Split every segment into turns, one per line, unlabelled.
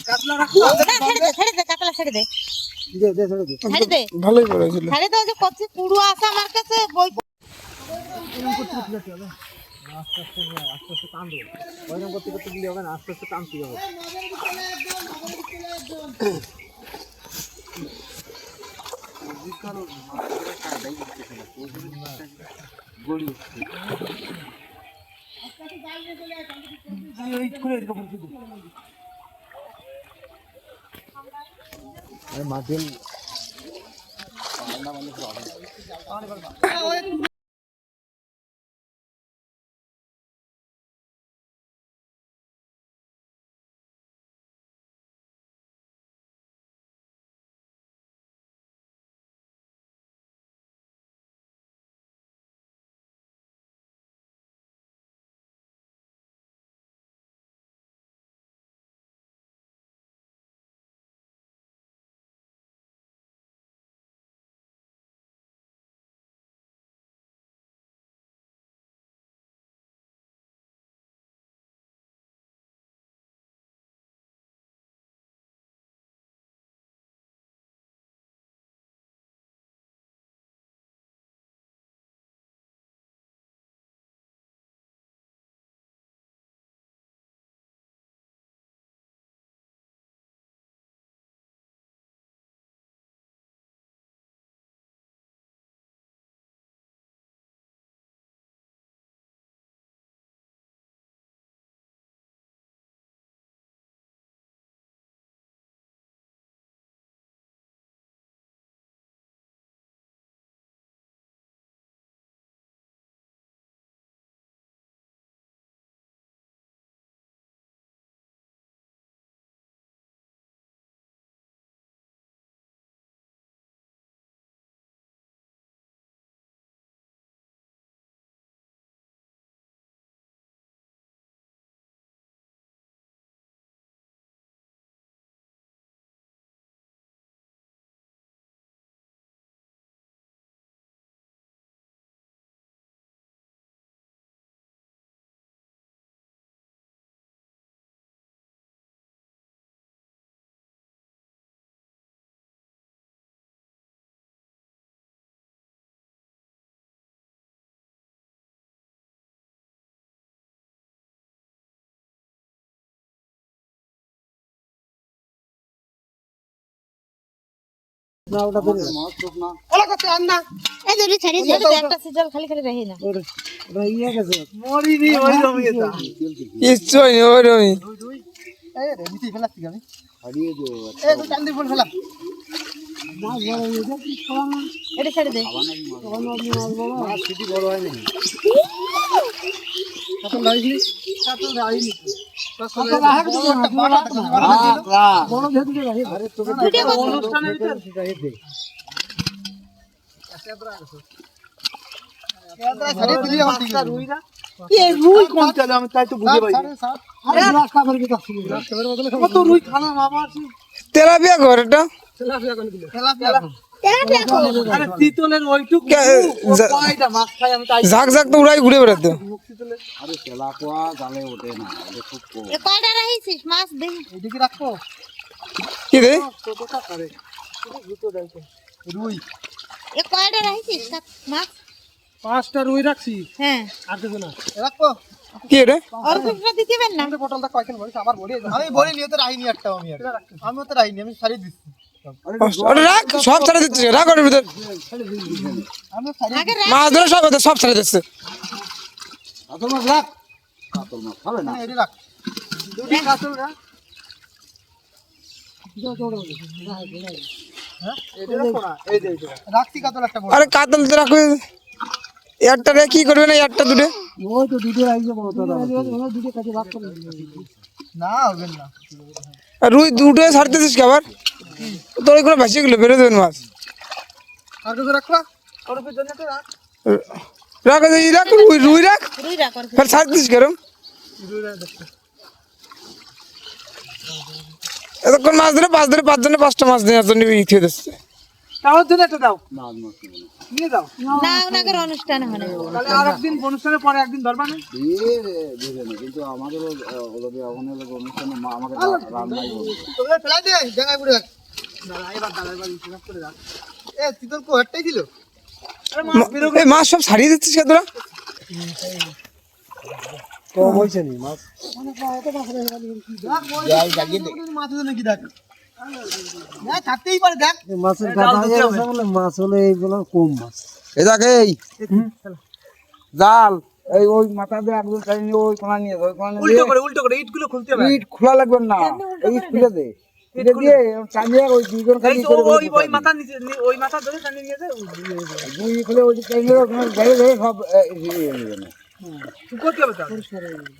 কাতলা রাখো ছেড়ে দে কাতলা ছেড়ে দে ছেড়ে দে
ভালোই পড়েছিল
ছেড়ে দাও যে কত কুড়ু আছে আমার কাছে বই
আস্তে আস্তে টানবে ওইরকম করতে করতে দিলে হবে না আস্তে আস্তে টানতে হবে মাটিল না ওটা ধরে না ওলা কত আন্না
এই যে ছেড়ে দে একটা সিজল খালি খালি রহি না
ওটা ইয়া গেছে মরিনি ওই রমি এটা
নিশ্চয় ওই রমি
এই রে মিটি ফেলাছি আমি হারিয়ে দিও এই তো চান্দি ফুল ফেলা না বড় এটা কি খাওয়া
এটা ছেড়ে দে
মাছ সিটি বড় হয় না কত লাইনি কত লাইনি কত রাখ দিও বড় ভেতরে রাখি আরে তোকে অনুষ্ঠানের ভিতরে দে কেদরা ছাড়ি দিলি আমার দিকে রুইরা এই রুই কোন চলে আমি তাই তো বুঝে পাই আরে রাস্তা করে কি আসছে রাস্তা করে বদলে কত রুই খানা মামা আছে
তেলাপিয়া ঘর এটা
তেলাপিয়া কোন দিল তেলাপিয়া আরে তিতলের ওইটুক কয়টা মাছ খাই আমি তাই
ঝাক ঝাক তো উড়াই ঘুরে বেড়াতো
আরে তেলাপিয়া জালে ওঠে না এটা খুব কম
এ কয়টা রাখিস মাছ দে
এদিকে রাখো
কি রে
ছোটটা করে দুটো দাইতে রুই
এ কয়টা রাখিস মাছ
পাঁচটা রুই রাখছি
হ্যাঁ
আর দেব না রাখো
কি রে
আর কুকরা দিতে পারেন না
পটলটা কয়খান বলিস আবার বলি আমি বলি নিয়ে তো রাইনি একটাও আমি তো রাইনি আমি সারি দিচ্ছি
ওটা রাখ সব ছেড়ে দিচ্ছে রাখ ওর ভিতর
আমি সারি
আগে
মাছ ধরে সব ছেড়ে দিচ্ছে
কাতল মাছ রাখ কাতল মাছ হবে না এডি রাখ দুটি কাতল রাখ হ্যাঁ এডি রাখো না এই যে রাখছি কাতল একটা বড়
আরে কাতল তো রাখো একটা রে কি করবে না একটা দুটো
ওই তো দুটো আইছে বড় তো দুটো কাছে ভাগ করে না হবে না
আর রুই দুটো ছাড়তেছিস কি আবার তোর এগুলো ভাসিয়ে গেলো বেরো দেবেন মাছ
আর কিছু রাখবা ওর উপর জন্য তো রাখ
রাখ রাখ রুই রাখ
রুই রাখ আর
ফের ছাড়তেছিস কেরম এতক্ষণ মাছ ধরে 5 জনে 5টা মাছ নেওয়ার জন্য ইথিয়ে দিচ্ছে
তাও জন্য একটা দাও মাছ মাছ নিয়ে যাও
না ওনাদের অনুষ্ঠান হয় না
তাহলে আর একদিন অনুষ্ঠানের পরে একদিন ধরবা না
কিন্তু আমাদের ওদের অনুষ্ঠানে মা আমাকে রান্নাই বলবে
তোকে ফেলাই দে জায়গায় পুরো দাঁড়া এবার হিসাব করে রাখ এ তুই তোর কোহারটাই ছিল আরে মাছ বেরো
এই মাছ সব ছাড়িয়ে দিচ্ছিস কে তোরা?
তো হইছে নি মাছ মাছ আছে নাকি দেখ না থাকতেই পারে দেখ মাছের কাটা আছে বলে মাছ হলে এইগুলো কম মাছ
এই দেখ এই জাল এই ওই মাথা দিয়ে একদম টাইম নিয়ে ওই কোনা নিয়ে ওই কোনা নিয়ে
উল্টো করে ইটগুলো খুলতে হবে
ইট খোলা লাগবে না এই ইট খুলে দে খুলে দিয়ে টানিয়ে ওই দুইজন খালি করে
ওই মাথা নিচে ওই মাথা ধরে টানিয়ে নিয়ে যায়
দুই খুলে ওই টানিয়ে ওখানে গায়ে গায়ে সব ইয়ে নিয়ে নেবে
শুকোতে হবে তার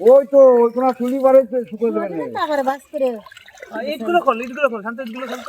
ওই তো ওই কোনা চুলি বারে শুকোতে দেবে না
তারপরে বাস করে
ইটগুলো খোল শান্ত ইটগুলো খোল